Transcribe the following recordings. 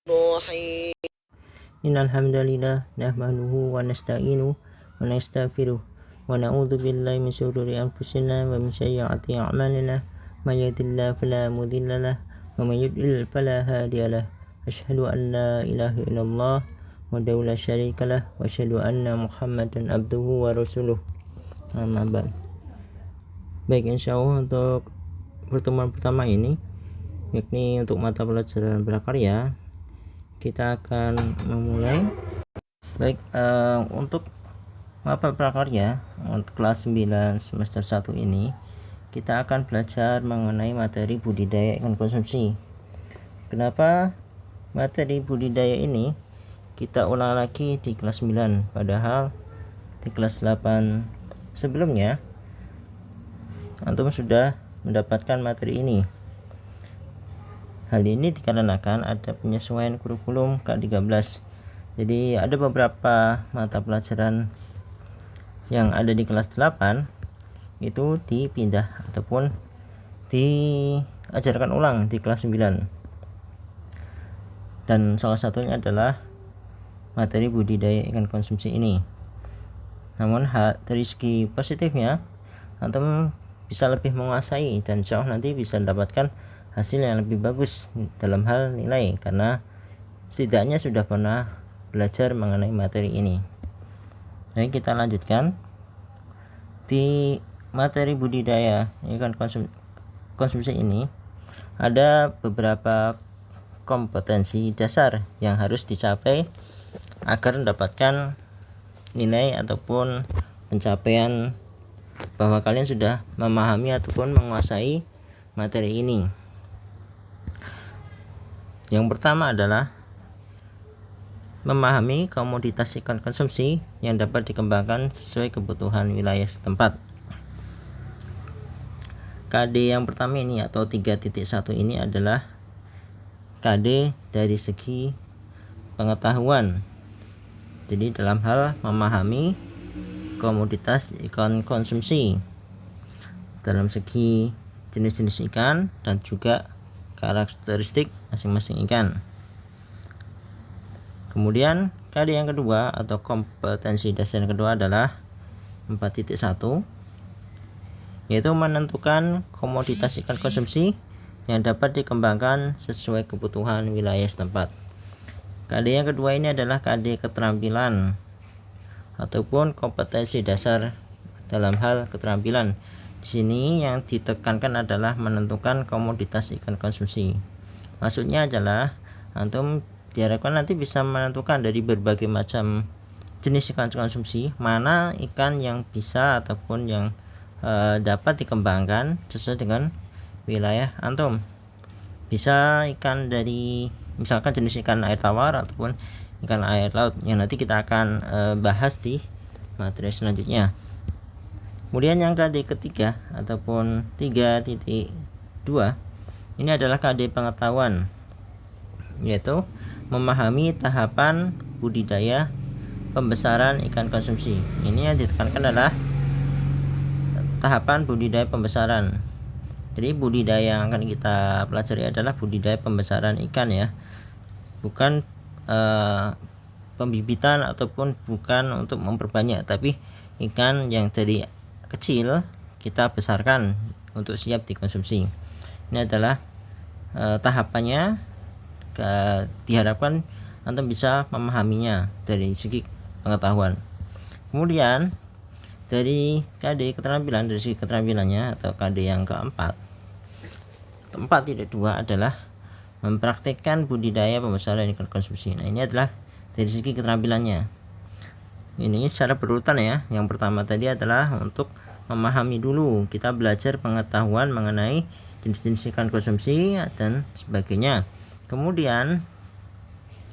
الرحيم إن الحمد لله نحمده ونستعينه ونستغفره ونعوذ بالله من شرور أنفسنا ومن سيئات أعمالنا من يهد الله فلا مضل له ومن يضلل فلا هادي له أشهد أن لا إله إلا الله وحده لا شريك له وأشهد أن محمدا عبده ورسوله أما بعد. Baik, insya Allah untuk pertemuan pertama ini, yakni untuk mata pelajaran prakarya, kita akan memulai. Baik, untuk mata prakarya untuk kelas 9 semester 1 ini kita akan belajar mengenai materi budidaya ikan konsumsi. Kenapa materi budidaya ini kita ulang lagi di kelas 9, padahal di kelas 8 sebelumnya antum sudah mendapatkan materi ini. Hal ini dikarenakan ada penyesuaian kurikulum K13. Jadi ada beberapa mata pelajaran yang ada di kelas 8 itu dipindah ataupun diajarkan ulang di kelas 9. Dan salah satunya adalah materi budidaya ikan konsumsi ini. Namun dari segi positifnya, antum bisa lebih menguasai dan insya Allah nanti bisa mendapatkan hasil yang lebih bagus dalam hal nilai, karena setidaknya sudah pernah belajar mengenai materi ini. Baik, kita lanjutkan. Di materi budidaya ikan konsumsi ini ada beberapa kompetensi dasar yang harus dicapai agar mendapatkan nilai ataupun pencapaian bahwa kalian sudah memahami ataupun menguasai materi ini. Yang pertama adalah memahami komoditas ikan konsumsi yang dapat dikembangkan sesuai kebutuhan wilayah setempat. KD yang pertama ini atau 3.1 ini adalah KD dari segi pengetahuan. Jadi dalam hal memahami komoditas ikan konsumsi dalam segi jenis-jenis ikan dan juga karakteristik masing-masing ikan. Kemudian KD yang kedua atau kompetensi dasar yang kedua adalah 4.1, yaitu menentukan komoditas ikan konsumsi yang dapat dikembangkan sesuai kebutuhan wilayah setempat. KD yang kedua ini adalah KD keterampilan ataupun kompetensi dasar dalam hal keterampilan. Di sini yang ditekankan adalah menentukan komoditas ikan konsumsi. Maksudnya adalah antum diharapkan nanti bisa menentukan dari berbagai macam jenis ikan konsumsi mana ikan yang bisa ataupun yang dapat dikembangkan sesuai dengan wilayah antum. Bisa ikan dari misalkan jenis ikan air tawar ataupun ikan air laut yang nanti kita akan bahas di materi selanjutnya. Kemudian yang KD ketiga ataupun 3.2 ini adalah KD pengetahuan, yaitu memahami tahapan budidaya pembesaran ikan konsumsi. Ini yang ditekankan adalah tahapan budidaya pembesaran. Jadi budidaya yang akan kita pelajari adalah budidaya pembesaran ikan ya, bukan pembibitan ataupun bukan untuk memperbanyak, tapi ikan yang dari kecil kita besarkan untuk siap dikonsumsi. Ini adalah tahapannya. Diharapkan antum bisa memahaminya dari segi pengetahuan. Kemudian dari KD keterampilan, dari segi keterampilannya atau KD yang keempat 4.2 adalah mempraktikkan budidaya pembesaran ikan konsumsi. Nah, ini adalah dari segi keterampilannya. Ini secara berurutan ya. Yang pertama tadi adalah untuk memahami dulu, kita belajar pengetahuan mengenai jenis-jenis ikan konsumsi dan sebagainya. Kemudian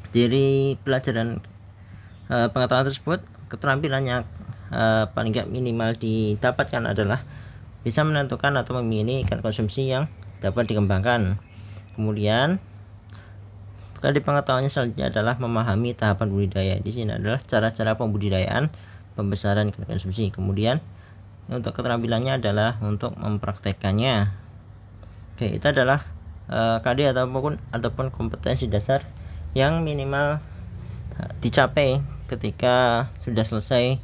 dari pelajaran pengetahuan tersebut, keterampilannya paling nggak minimal didapatkan adalah bisa menentukan atau memilih ikan konsumsi yang dapat dikembangkan. Kemudian tadi pengetahuannya selanjutnya adalah memahami tahapan budidaya. Di sini adalah cara-cara pembudidayaan pembesaran ikan konsumsi. Kemudian untuk keterampilannya adalah untuk mempraktekannya. Oke, itu adalah KD ataupun kompetensi dasar yang minimal dicapai ketika sudah selesai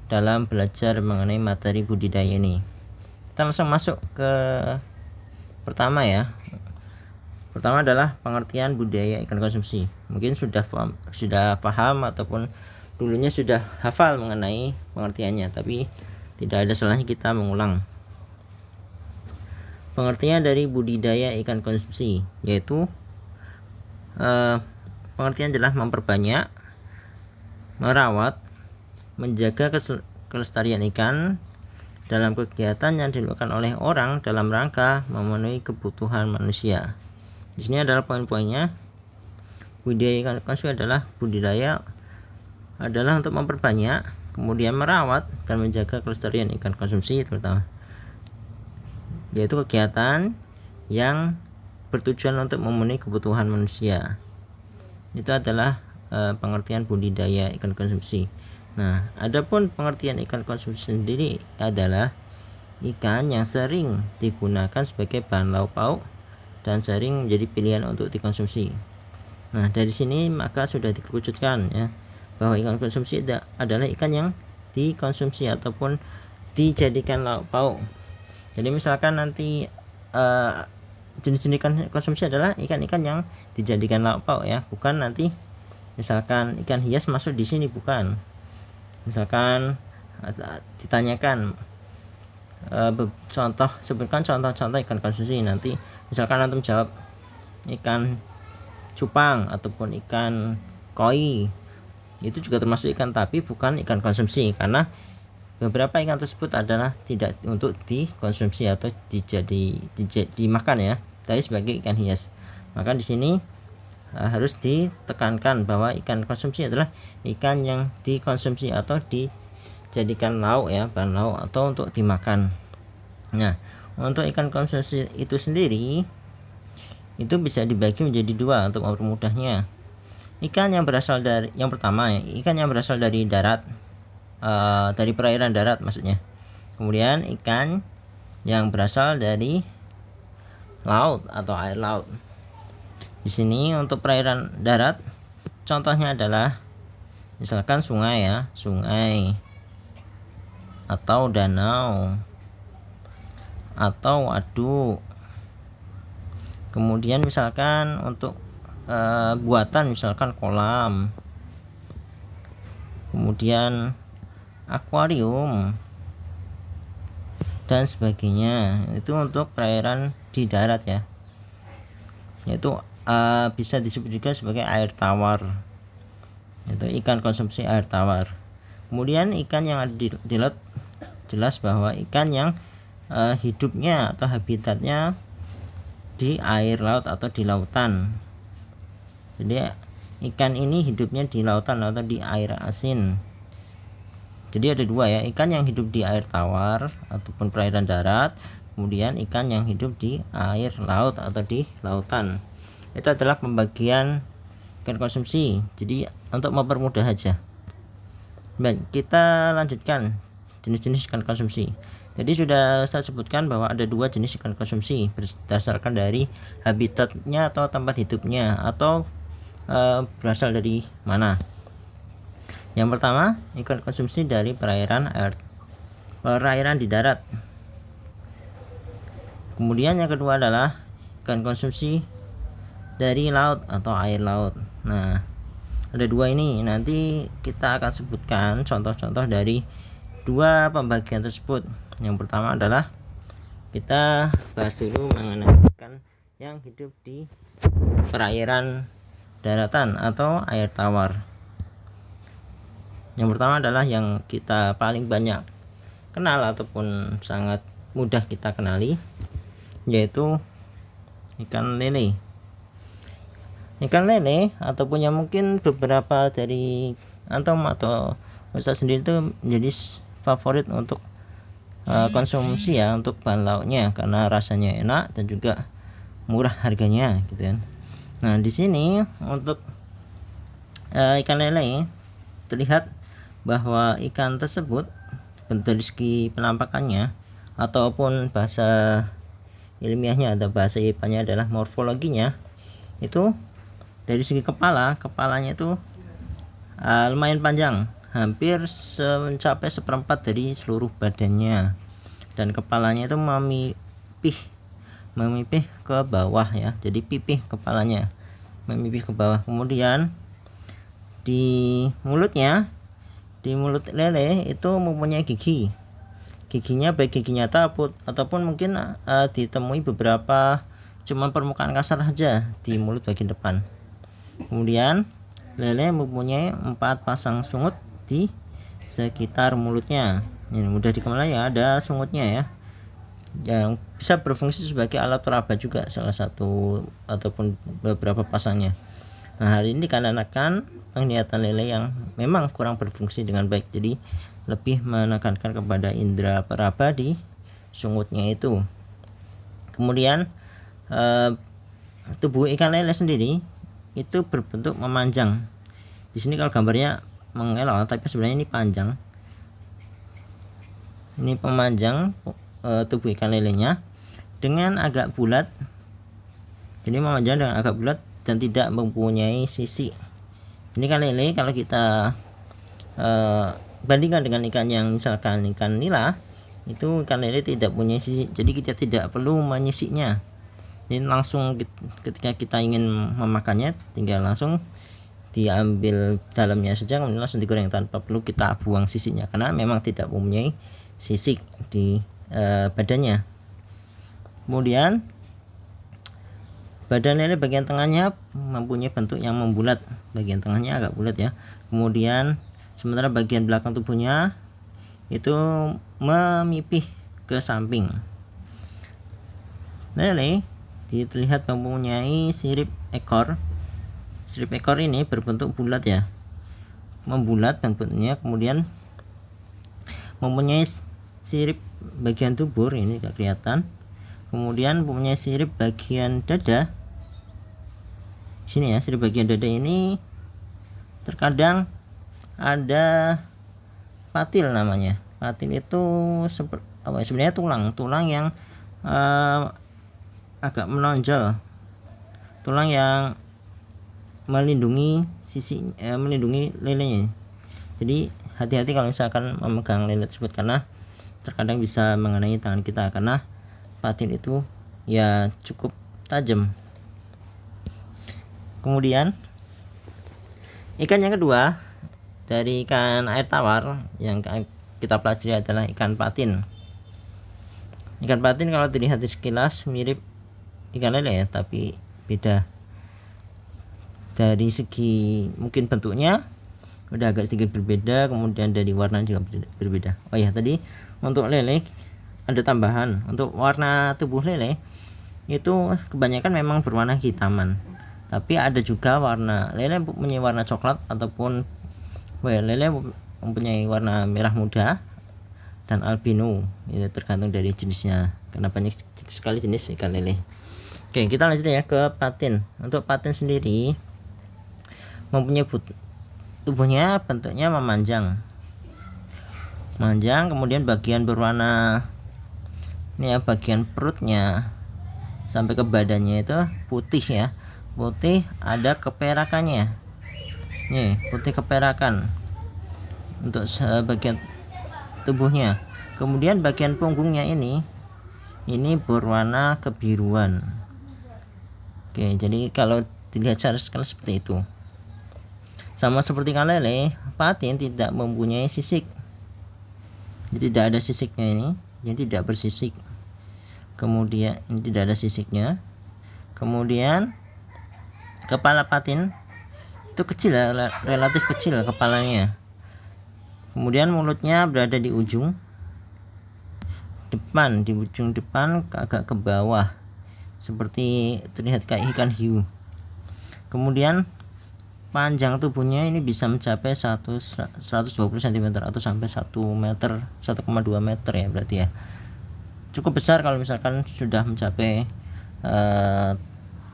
dalam belajar mengenai materi budidaya ini. Kita langsung masuk ke pertama ya. Pertama adalah pengertian budidaya ikan konsumsi. Mungkin sudah paham ataupun dulunya sudah hafal mengenai pengertiannya, tapi tidak ada salahnya kita mengulang. Pengertian dari budidaya ikan konsumsi yaitu pengertian adalah memperbanyak, merawat, menjaga kelestarian ikan dalam kegiatan yang dilakukan oleh orang dalam rangka memenuhi kebutuhan manusia. Di sini adalah poin-poinnya. Budidaya ikan konsumsi adalah budidaya adalah untuk memperbanyak, kemudian merawat dan menjaga kelestarian ikan konsumsi terutama, yaitu kegiatan yang bertujuan untuk memenuhi kebutuhan manusia. Itu adalah pengertian budidaya ikan konsumsi. Nah, adapun pengertian ikan konsumsi sendiri adalah ikan yang sering digunakan sebagai bahan lauk pauk dan sering menjadi pilihan untuk dikonsumsi. Nah, dari sini maka sudah dikerucutkan ya, bahwa ikan konsumsi adalah ikan yang dikonsumsi ataupun dijadikan lauk pauk. Jadi misalkan nanti jenis-jenis ikan konsumsi adalah ikan-ikan yang dijadikan lauk pauk ya, bukan nanti misalkan ikan hias masuk di sini, bukan. Misalkan ditanyakan sebutkan contoh-contoh ikan konsumsi, nanti misalkan antum jawab ikan cupang ataupun ikan koi, itu juga termasuk ikan tapi bukan ikan konsumsi, karena beberapa ikan tersebut adalah tidak untuk dikonsumsi atau dimakan ya, tapi sebagai ikan hias. Maka di sini harus ditekankan bahwa ikan konsumsi adalah ikan yang dikonsumsi atau dijadikan lauk ya, bahan lauk atau untuk dimakan. Nah, untuk ikan konsumsi itu sendiri itu bisa dibagi menjadi dua untuk mempermudahnya. Ikan yang berasal dari, yang pertama ya, ikan yang berasal dari darat, dari perairan darat maksudnya. Kemudian ikan yang berasal dari laut atau air laut. Di sini untuk perairan darat contohnya adalah misalkan sungai ya, sungai atau danau atau waduk. Kemudian misalkan untuk buatan misalkan kolam, kemudian akuarium dan sebagainya. Itu untuk perairan di darat ya, yaitu bisa disebut juga sebagai air tawar, itu ikan konsumsi air tawar. Kemudian ikan yang ada di laut, jelas bahwa ikan yang hidupnya atau habitatnya di air laut atau di lautan. Jadi ikan ini hidupnya di lautan atau di air asin. Jadi ada dua ya, ikan yang hidup di air tawar ataupun perairan darat, kemudian ikan yang hidup di air laut atau di lautan. Itu adalah pembagian ikan konsumsi. Jadi untuk mempermudah aja. Baik, kita lanjutkan jenis-jenis ikan konsumsi. Jadi sudah saya sebutkan bahwa ada dua jenis ikan konsumsi berdasarkan dari habitatnya atau tempat hidupnya atau berasal dari mana. Yang pertama, ikan konsumsi dari perairan di darat. Kemudian yang kedua adalah ikan konsumsi dari laut atau air laut. Nah, ada dua ini. Nanti kita akan sebutkan contoh-contoh dari dua pembagian tersebut. Yang pertama adalah kita bahas dulu mengenai ikan yang hidup di perairan daratan atau air tawar. Yang pertama adalah yang kita paling banyak kenal ataupun sangat mudah kita kenali, yaitu ikan lele. Ikan lele ataupun yang mungkin beberapa dari antum atau Ustaz sendiri itu menjadi favorit untuk konsumsi ya, untuk bahan lauknya karena rasanya enak dan juga murah harganya gitu kan. Nah, di sini untuk ikan lele terlihat bahwa ikan tersebut dari segi penampakannya ataupun bahasa ilmiahnya atau bahasa IPA-nya adalah morfologinya, itu dari segi kepalanya itu lumayan panjang, hampir mencapai seperempat dari seluruh badannya, dan kepalanya itu memipih ke bawah ya, jadi pipih kepalanya memipih ke bawah. Kemudian di mulut lele itu mempunyai giginya baik gigi nyata ataupun mungkin ditemui beberapa cuma permukaan kasar saja di mulut bagian depan. Kemudian lele mempunyai 4 pasang sungut di sekitar mulutnya. Ini mudah dikenali ya, ada sungutnya ya, yang bisa berfungsi sebagai alat peraba juga, salah satu ataupun beberapa pasangnya. Nah, hari ini dikarenakan penglihatan lele yang memang kurang berfungsi dengan baik, jadi lebih menekankan kepada indera peraba di sungutnya itu. Kemudian tubuh ikan lele sendiri itu berbentuk memanjang. Di sini kalau gambarnya mengelok, tapi sebenarnya ini panjang. Ini pemanjang tubuh ikan lelenya dengan agak bulat. Jadi memanjang dengan agak bulat dan tidak mempunyai sisi. Ini ikan lele kalau kita bandingkan dengan ikan yang misalkan ikan nila, itu ikan lele tidak punya sisi, jadi kita tidak perlu menyisinya. Jadi langsung ketika kita ingin memakannya, tinggal langsung diambil dalamnya saja, kemudian langsung digoreng tanpa perlu kita buang sisinya, karena memang tidak mempunyai sisik di badannya. Kemudian badan lele bagian tengahnya mempunyai bentuk yang membulat, bagian tengahnya agak bulat ya. Kemudian sementara bagian belakang tubuhnya itu memipih ke samping. Lele terlihat mempunyai sirip ekor. Sirip ekor ini berbentuk bulat ya, membulat bentuknya. Kemudian mempunyai sirip bagian dubur, ini tidak kelihatan. Kemudian mempunyai sirip bagian dada. Sini ya, sirip bagian dada ini terkadang ada patil namanya. Patil itu sebenarnya tulang yang agak menonjol, tulang yang melindungi melindungi lelenya. Jadi hati-hati kalau misalkan memegang lele tersebut, karena terkadang bisa mengenai tangan kita, karena patil itu ya cukup tajam. Kemudian ikan yang kedua dari ikan air tawar yang kita pelajari adalah ikan patin. Ikan patin kalau dilihat di sekilas mirip ikan lele ya, tapi beda. Dari segi mungkin bentuknya udah agak sedikit berbeda, kemudian dari warna juga berbeda. Oh ya, tadi untuk lele ada tambahan. Untuk warna tubuh lele itu kebanyakan memang berwarna hitaman, tapi ada juga lele mempunyai warna coklat ataupun lele mempunyai warna merah muda dan albino. Itu tergantung dari jenisnya, karena banyak sekali jenis ikan lele. Oke, kita lanjut ya ke patin. Untuk patin sendiri mempunyai tubuhnya bentuknya memanjang, kemudian bagian berwarna ini ya, bagian perutnya sampai ke badannya itu putih ya, putih, ada keperakannya. Nih, putih keperakan untuk bagian tubuhnya. Kemudian bagian punggungnya ini berwarna kebiruan. Oke, jadi kalau dilihat secara seperti itu. Sama seperti ikan lele, patin tidak mempunyai sisik. Jadi tidak ada sisiknya ini tidak bersisik. Kemudian ini tidak ada sisiknya. Kemudian kepala patin itu kecil ya, relatif kecil kepalanya. Kemudian mulutnya berada di ujung depan agak ke bawah, seperti terlihat kayak ikan hiu. Kemudian panjang tubuhnya ini bisa mencapai 120 cm atau sampai 1 meter, 1,2 meter ya, berarti ya cukup besar kalau misalkan sudah mencapai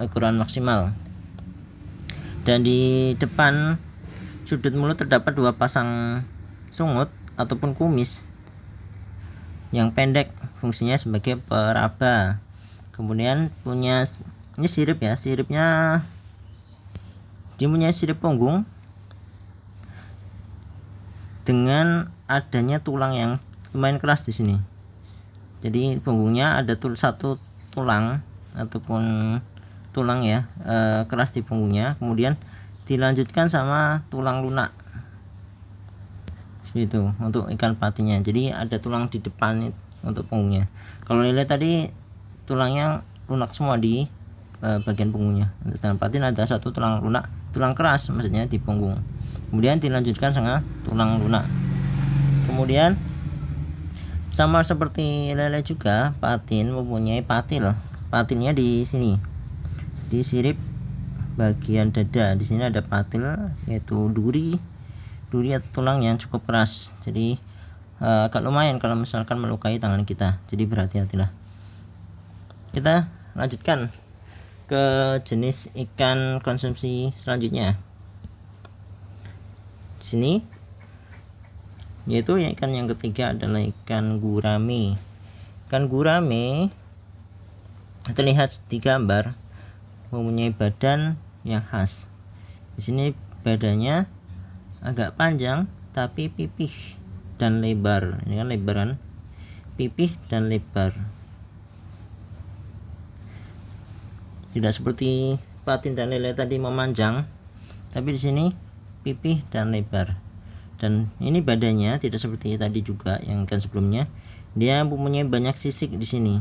ukuran maksimal. Dan di depan sudut mulut terdapat 2 pasang sungut ataupun kumis yang pendek, fungsinya sebagai peraba. Kemudian punya ini sirip ya, siripnya Dia punya sirip punggung dengan adanya tulang yang lumayan keras di sini. Jadi punggungnya ada satu tulang ataupun tulang ya, keras di punggungnya, kemudian dilanjutkan sama tulang lunak seperti itu untuk ikan patinya. Jadi ada tulang di depan untuk punggungnya. Kalau lele tadi tulangnya lunak semua di bagian punggungnya. Untuk ikan patin ada satu tulang lunak, tulang keras maksudnya di punggung, kemudian dilanjutkan sama tulang lunak. Kemudian sama seperti lele juga, patin mempunyai patil. Patilnya di sini, di sirip bagian dada. Di sini ada patil, yaitu duri atau tulang yang cukup keras. Jadi agak lumayan kalau misalkan melukai tangan kita. Jadi berhati-hatilah. Kita lanjutkan ke jenis ikan konsumsi selanjutnya. Di sini yaitu ikan yang ketiga adalah ikan gurame. Ikan gurame terlihat di gambar mempunyai badan yang khas. Di sini badannya agak panjang tapi pipih dan lebar. Ini kan lebaran, pipih dan lebar. Tidak seperti patin dan lele tadi memanjang, tapi di sini pipih dan lebar. Dan ini badannya tidak seperti tadi juga yang ikan sebelumnya. Dia mempunyai banyak sisik di sini.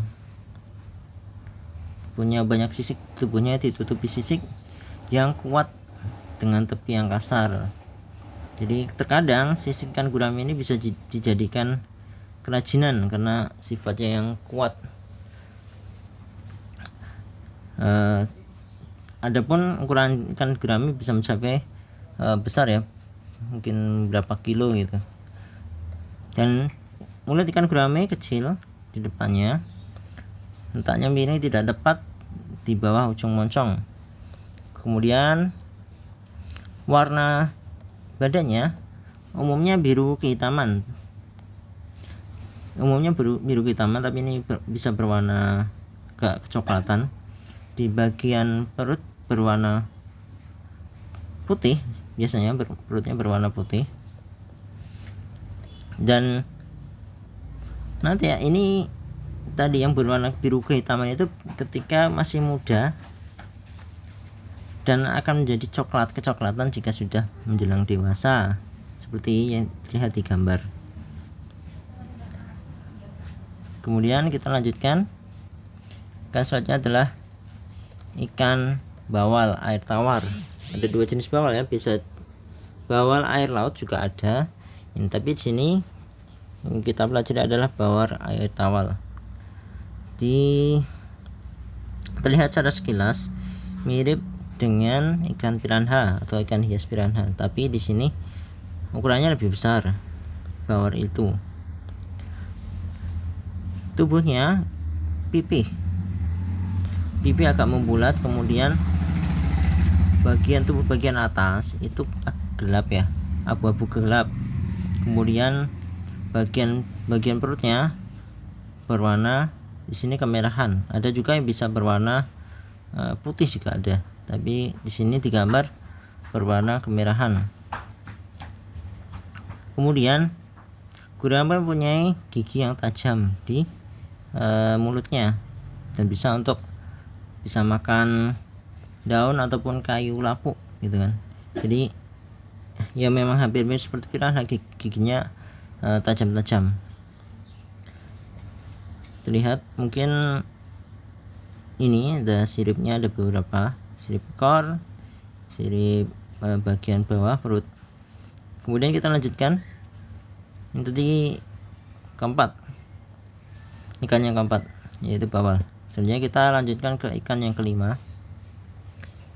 Punya banyak sisik, tubuhnya ditutupi sisik yang kuat dengan tepi yang kasar. Jadi terkadang sisik ikan gurame ini bisa dijadikan kerajinan karena sifatnya yang kuat. Adapun ukuran ikan gurame bisa mencapai besar ya, mungkin berapa kilo gitu. Dan mulut ikan gurame kecil di depannya, letaknya miring tidak tepat di bawah ujung moncong. Kemudian warna badannya umumnya biru kehitaman. Biru kehitaman, tapi ini bisa berwarna agak kecoklatan. Di bagian perut berwarna putih, biasanya perutnya berwarna putih. Dan nanti ya, ini tadi yang berwarna biru kehitaman itu ketika masih muda dan akan menjadi kecoklatan jika sudah menjelang dewasa, seperti yang terlihat di gambar. Kemudian kita lanjutkan. Ikan selanjutnya adalah ikan bawal air tawar. Ada dua jenis bawal ya, bisa bawal air laut juga ada. Tapi di sini yang kita pelajari adalah bawal air tawar. Terlihat secara sekilas mirip dengan ikan piranha atau ikan hias piranha, tapi di sini ukurannya lebih besar bawal itu. Tubuhnya pipih agak membulat, kemudian bagian tubuh bagian atas itu gelap ya, abu-abu gelap. Kemudian bagian perutnya berwarna di sini kemerahan. Ada juga yang bisa berwarna putih juga ada, tapi di sini digambar berwarna kemerahan. Kemudian gurame mempunyai gigi yang tajam di mulutnya dan bisa makan daun ataupun kayu lapuk gitu kan. Jadi ya memang hampir mirip seperti piranha, giginya tajam-tajam. Terlihat mungkin ini ada siripnya, ada beberapa sirip ekor, sirip bagian bawah perut. Kemudian kita lanjutkan yang tadi keempat, ikan yang keempat yaitu bawal. Selanjutnya kita lanjutkan ke ikan yang kelima.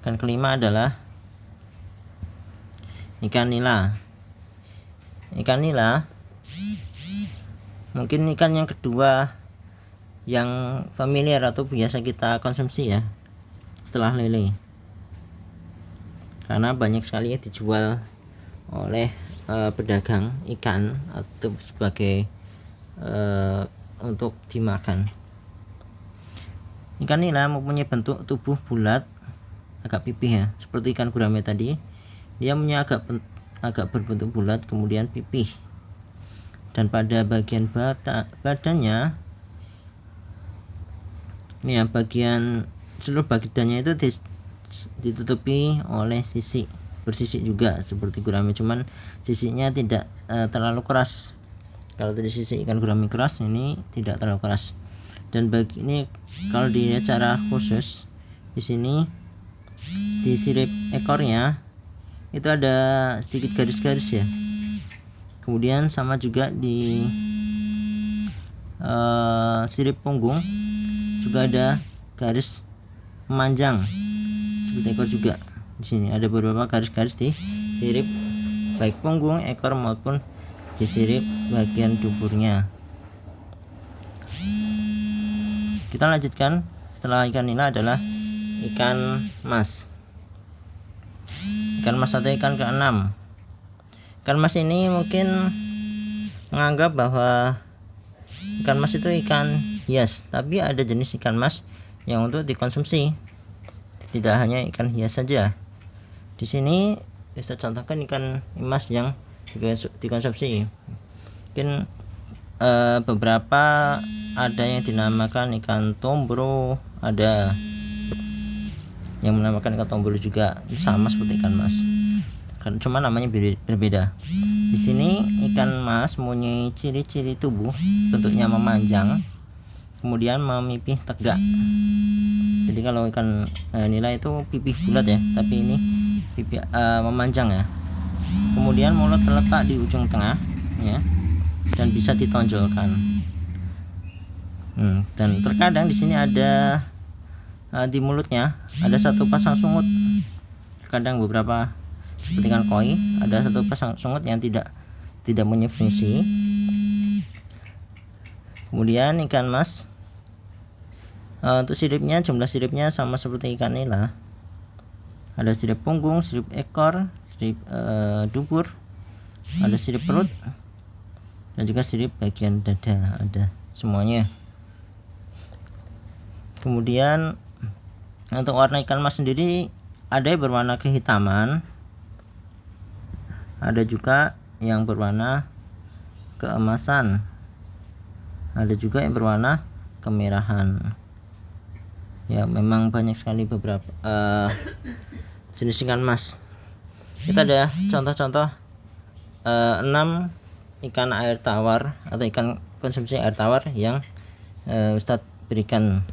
Ikan kelima adalah ikan nila. Ikan nila mungkin ikan yang kedua yang familiar atau biasa kita konsumsi ya setelah lele, karena banyak sekali dijual oleh pedagang ikan atau sebagai untuk dimakan. Ikan nila mempunyai bentuk tubuh bulat agak pipih ya, seperti ikan gurame tadi. Dia punya agak berbentuk bulat kemudian pipih, dan pada bagian badannya ini ya, seluruh badannya itu ditutupi oleh sisik, bersisik juga seperti gurame, cuman sisiknya tidak terlalu keras. Kalau tadi sisik ikan gurame keras, ini tidak terlalu keras. Dan ini kalau dilihat secara khusus di sini di sirip ekornya itu ada sedikit garis-garis ya. Kemudian sama juga di sirip punggung juga ada garis memanjang seperti ekor juga. Di sini ada beberapa garis-garis di sirip baik punggung, ekor maupun di sirip bagian duburnya. Kita lanjutkan. Setelah ikan nila adalah ikan mas. Ikan mas atau ikan keenam. Ikan mas ini mungkin menganggap bahwa ikan mas itu ikan hias, tapi ada jenis ikan mas yang untuk dikonsumsi, tidak hanya ikan hias saja. Di sini bisa contohkan ikan mas yang dikonsumsi. Mungkin beberapa ada yang dinamakan ikan tombro, ada yang menamakan ikan tombro juga, sama seperti ikan mas, cuma namanya berbeda. Di sini ikan mas mempunyai ciri-ciri tubuh bentuknya memanjang, kemudian memipih tegak. Jadi kalau ikan nila itu pipih bulat ya, tapi ini pipih memanjang ya. Kemudian mulut terletak di ujung tengah ya, dan bisa ditonjolkan. Dan terkadang di sini ada di mulutnya ada satu pasang sungut. Terkadang beberapa seperti ikan koi ada satu pasang sungut yang tidak punya fungsi. Kemudian ikan mas untuk siripnya, jumlah siripnya sama seperti ikan nila. Ada sirip punggung, sirip ekor, sirip dubur, ada sirip perut, dan juga sirip bagian dada, ada semuanya. Kemudian untuk warna ikan mas sendiri ada yang berwarna kehitaman, ada juga yang berwarna keemasan, ada juga yang berwarna kemerahan. Ya, memang banyak sekali beberapa jenis ikan mas. Kita ada contoh-contoh 6 ikan air tawar atau ikan konsumsi air tawar yang Ustadz berikan.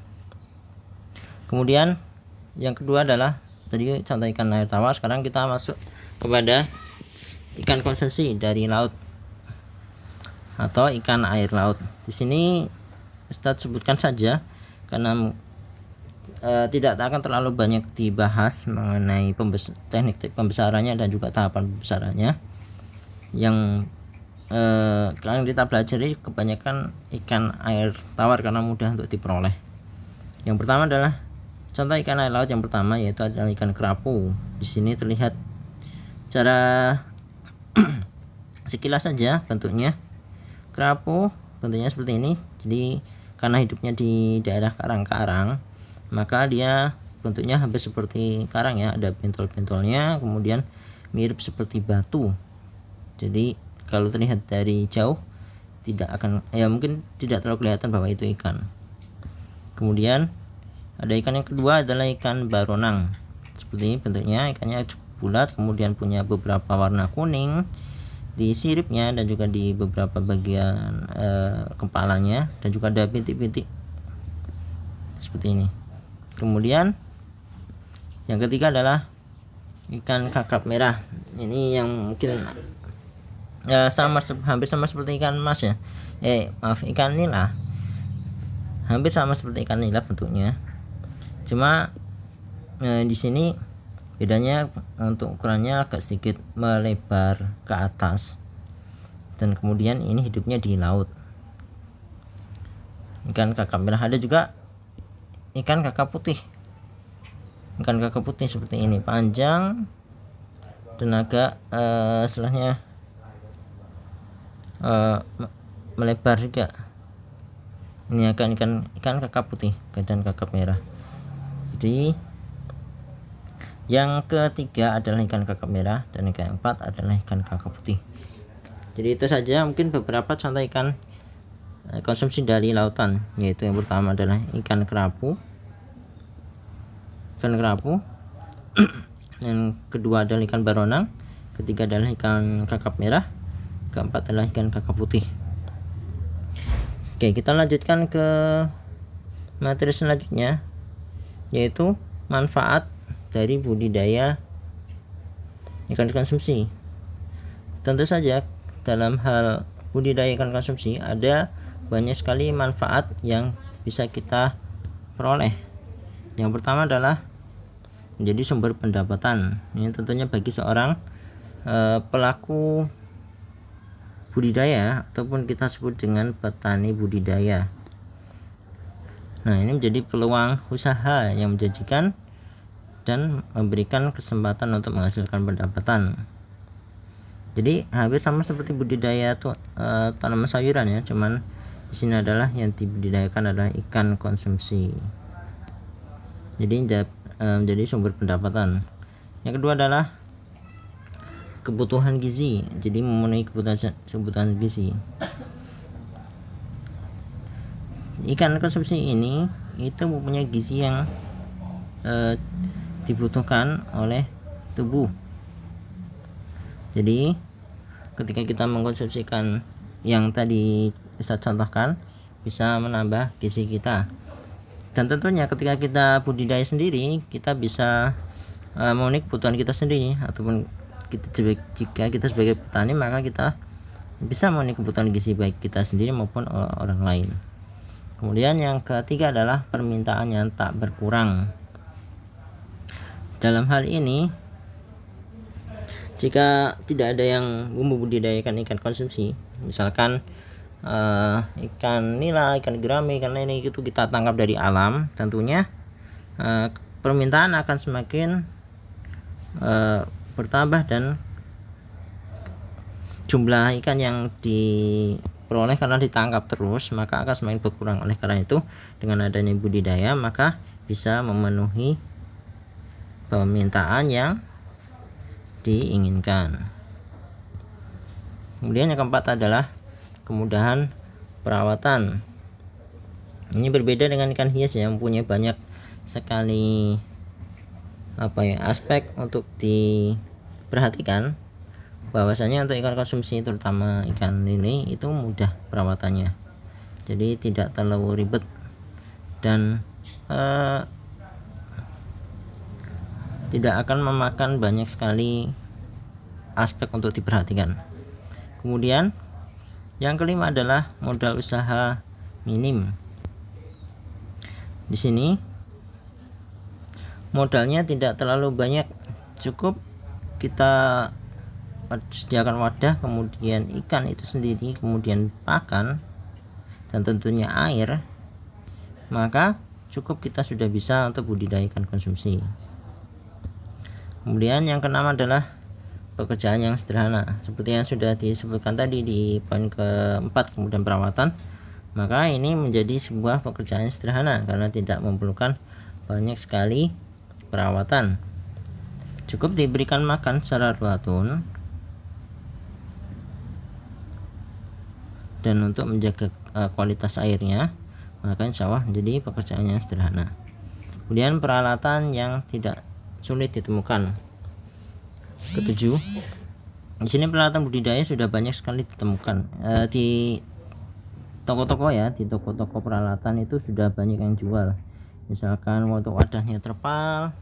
Kemudian yang kedua adalah tadi contoh ikan air tawar. Sekarang kita masuk kepada ikan konsumsi dari laut atau ikan air laut. Di sini Ustadz sebutkan saja karena tidak akan terlalu banyak dibahas mengenai teknik pembesarannya dan juga tahapan pembesarannya. Yang kalian kita pelajari kebanyakan ikan air tawar karena mudah untuk diperoleh. Yang pertama adalah contoh ikan air laut yang pertama, yaitu adalah ikan kerapu. Di sini terlihat cara sekilas saja bentuknya. Kerapu bentuknya seperti ini. Jadi karena hidupnya di daerah karang-karang, maka dia bentuknya hampir seperti karang ya, ada bentol-bentolnya, kemudian mirip seperti batu. Jadi kalau terlihat dari jauh mungkin tidak terlalu kelihatan bahwa itu ikan. Kemudian ada ikan yang kedua adalah ikan baronang. Seperti ini bentuknya, ikannya cukup bulat, kemudian punya beberapa warna kuning di siripnya dan juga di beberapa bagian kepalanya, dan juga ada bintik-bintik seperti ini. Kemudian yang ketiga adalah ikan kakap merah. Ini yang mungkin hampir sama seperti ikan mas ya. Ikan nila. Hampir sama seperti ikan nila bentuknya. Cuma di sini bedanya untuk ukurannya agak sedikit melebar ke atas, dan kemudian ini hidupnya di laut. Ikan kakap merah. Ada juga ikan kakap putih. Ikan kakap putih seperti ini, panjang dan agak selahnya melebar juga. Ini akan ikan kakap putih dan kakap merah. Jadi Yang ketiga adalah ikan kakap merah, dan yang keempat adalah ikan kakap putih. Jadi itu saja mungkin beberapa contoh ikan konsumsi dari lautan, yaitu yang pertama adalah ikan kerapu, yang kedua adalah ikan baronang, ketiga adalah ikan kakap merah, keempat adalah ikan kakap putih. Oke, kita lanjutkan ke materi selanjutnya, yaitu manfaat dari budidaya ikan konsumsi. Tentu saja dalam hal budidaya ikan konsumsi ada banyak sekali manfaat yang bisa kita peroleh. Yang pertama adalah menjadi sumber pendapatan. Ini tentunya bagi seorang pelaku budidaya ataupun kita sebut dengan petani budidaya. Nah, ini menjadi peluang usaha yang menjanjikan dan memberikan kesempatan untuk menghasilkan pendapatan. Jadi hampir sama seperti budidaya tanaman sayuran ya, cuman di sini adalah yang dibudidayakan adalah ikan konsumsi. Jadi menjadi sumber pendapatan. Yang kedua adalah kebutuhan gizi. Jadi memenuhi kebutuhan gizi. Ikan konsumsi ini itu mempunyai gizi yang dibutuhkan oleh tubuh. Jadi ketika kita mengkonsumsi ikan yang tadi bisa contohkan, bisa menambah gizi kita. Dan tentunya ketika kita budidaya sendiri, kita bisa memenuhi kebutuhan kita sendiri, ataupun jika kita sebagai petani, maka kita bisa memenuhi kebutuhan gizi baik kita sendiri maupun orang lain. Kemudian yang ketiga adalah permintaan yang tak berkurang. Dalam hal ini, jika tidak ada yang membudidayakan ikan konsumsi, misalkan ikan nila, ikan gerami, ikan lele itu kita tangkap dari alam, tentunya permintaan akan semakin bertambah dan jumlah ikan yang diperoleh karena ditangkap terus maka akan semakin berkurang. Oleh karena itu, dengan adanya budidaya maka bisa memenuhi permintaan yang diinginkan. Kemudian yang keempat adalah kemudahan perawatan. Ini berbeda dengan ikan hias yang mempunyai banyak sekali aspek untuk diperhatikan. Bahwasanya untuk ikan konsumsi terutama ikan lele itu mudah perawatannya. Jadi tidak terlalu ribet dan tidak akan memakan banyak sekali aspek untuk diperhatikan. Kemudian yang kelima adalah modal usaha minim. Di sini modalnya tidak terlalu banyak, cukup kita sediakan wadah, kemudian ikan itu sendiri, kemudian pakan dan tentunya air, maka cukup kita sudah bisa untuk budidaya ikan konsumsi. Kemudian yang keenam adalah pekerjaan yang sederhana. Seperti yang sudah disebutkan tadi di poin keempat, kemudian perawatan, maka ini menjadi sebuah pekerjaan yang sederhana karena tidak memerlukan banyak sekali perawatan. Cukup diberikan makan secara rutin dan untuk menjaga kualitas airnya, maka insya Allah menjadi pekerjaan yang sederhana. Kemudian peralatan yang tidak sulit ditemukan. Ketujuh, di sini peralatan budidaya sudah banyak sekali ditemukan di toko-toko ya, di toko-toko peralatan itu sudah banyak yang jual. Misalkan untuk wadahnya terpal,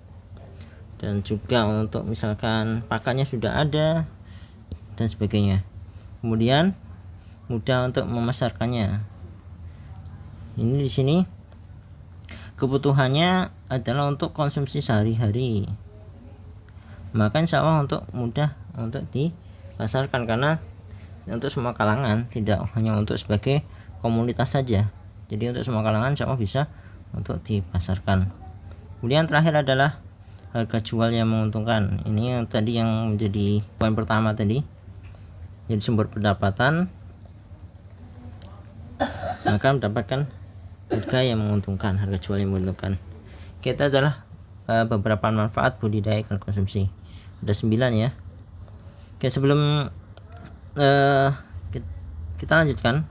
dan juga untuk misalkan pakannya sudah ada dan sebagainya. Kemudian mudah untuk memasarkannya. Ini di sini kebutuhannya adalah untuk konsumsi sehari-hari, maka insya Allah untuk mudah untuk dipasarkan karena untuk semua kalangan, tidak hanya untuk sebagai komunitas saja. Jadi untuk semua kalangan insya Allah bisa untuk dipasarkan. Kemudian terakhir adalah harga jual yang menguntungkan. Ini yang tadi yang menjadi poin pertama tadi, jadi sumber pendapatan, maka mendapatkan harga yang menguntungkan, harga jual yang menguntungkan. Kita adalah beberapa manfaat budidaya ikan konsumsi. Ada 9 ya. Oke, sebelum kita lanjutkan,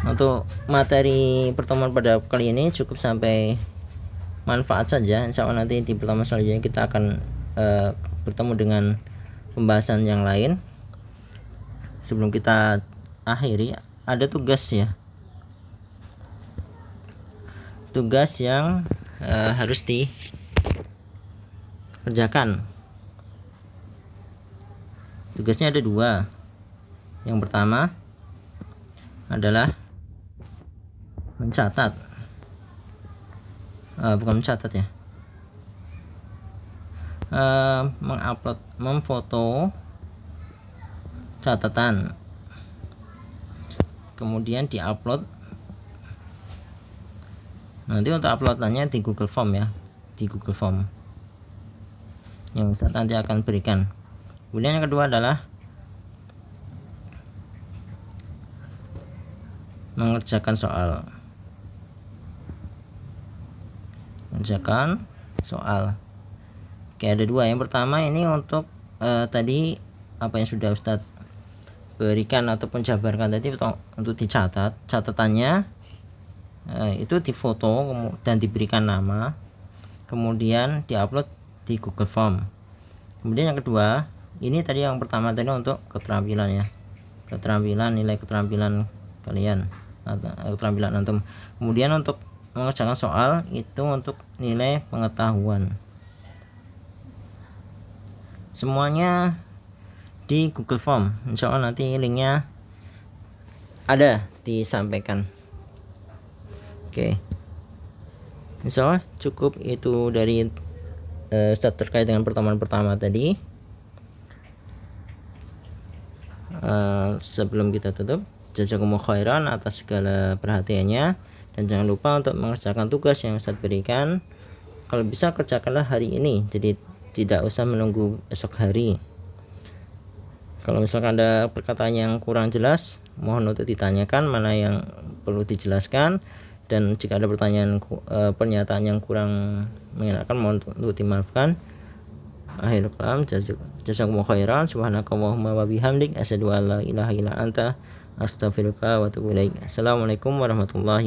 untuk materi pertemuan pada kali ini cukup sampai manfaat saja. Insya Allah nanti di pertemuan selanjutnya kita akan bertemu dengan pembahasan yang lain. Sebelum kita akhiri, ada tugas ya, tugas yang harus dikerjakan. Tugasnya ada 2. Yang pertama adalah mencatat, bukan mencatat ya, mengupload, memfoto catatan, kemudian diupload. Nanti untuk uploadannya di Google Form ya, di Google Form yang Ustaz nanti akan berikan. Kemudian yang kedua adalah mengerjakan soal. Mengerjakan soal. Oke, ada 2. Yang pertama ini untuk tadi apa yang sudah Ustaz berikan ataupun jabarkan tadi, untuk dicatat. Catatannya itu difoto dan diberikan nama, kemudian diupload di Google Form. Kemudian yang kedua, ini tadi yang pertama tadi untuk keterampilan ya, keterampilan, nilai keterampilan kalian atau keterampilan antum. Kemudian untuk mengerjakan soal itu untuk nilai pengetahuan. Semuanya di Google Form. Insya Allah nanti linknya ada disampaikan. Oke, insya Allah cukup itu dari Ustaz terkait dengan pertemuan pertama tadi. Sebelum kita tutup, jazakumullah khairan atas segala perhatiannya, dan jangan lupa untuk mengerjakan tugas yang Ustaz berikan. Kalau bisa kerjakanlah hari ini, jadi tidak usah menunggu esok hari. Kalau misalkan ada perkataan yang kurang jelas, mohon untuk ditanyakan mana yang perlu dijelaskan, dan jika ada pertanyaan pernyataan yang kurang mengenakan, mohon untuk dimaafkan. Akhirul kalam, jazakumullah khairan, subhanakallahumma wa bihamdik, asyhadu an la ilaha illa anta, astaghfiruka wa atubu ilaik. Assalamualaikum warahmatullahi wabarakatuh.